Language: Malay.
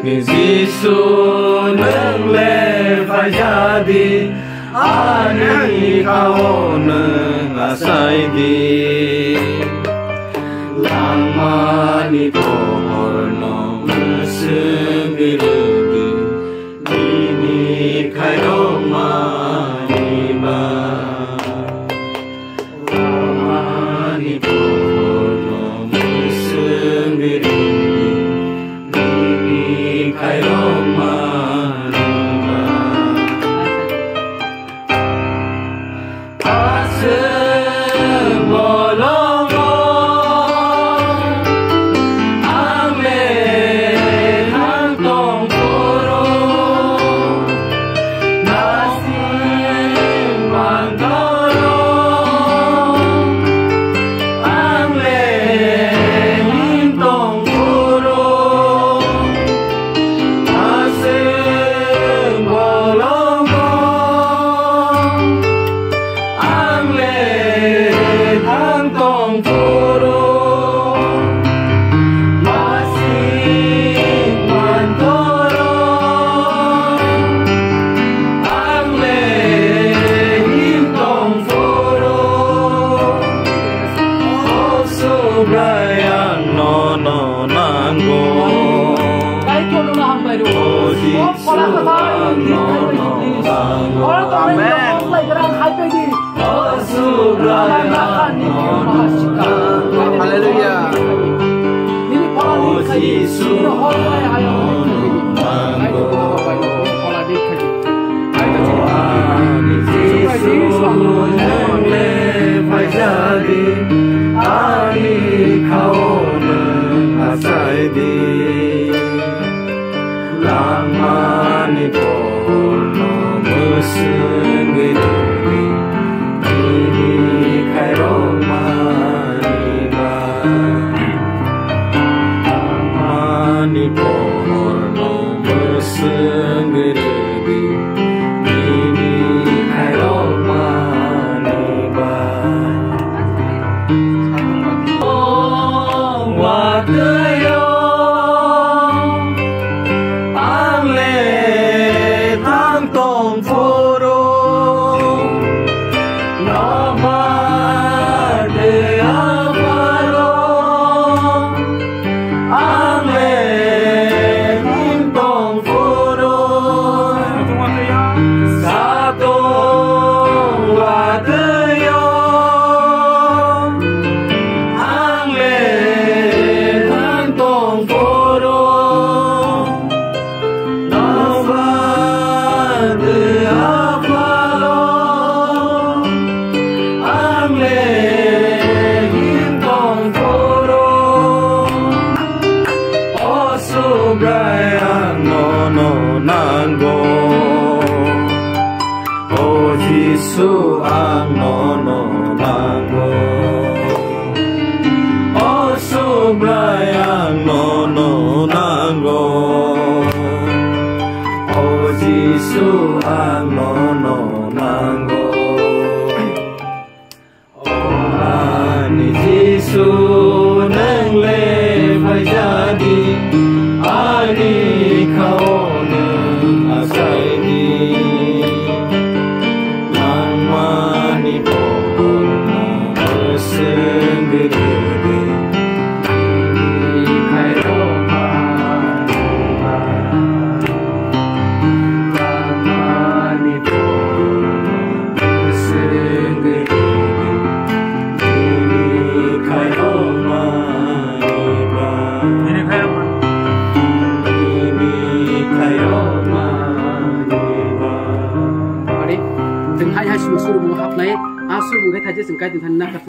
Giêsu nâng lên phải ra đi ani kau nâng asai đi lama ni porno mesenggerugi ini kau mani ba lama ni porno mesenggerugi ini kau mani ba Haleluya. Giêsu ang nono nango o sobrai ang nono nango o Giêsu ang nono nango o ani Giêsu nâng lên phải ra đi ani kau nâng asai đi từng hai suruh menghap naik, suruh menghap aja sengkai dengan nak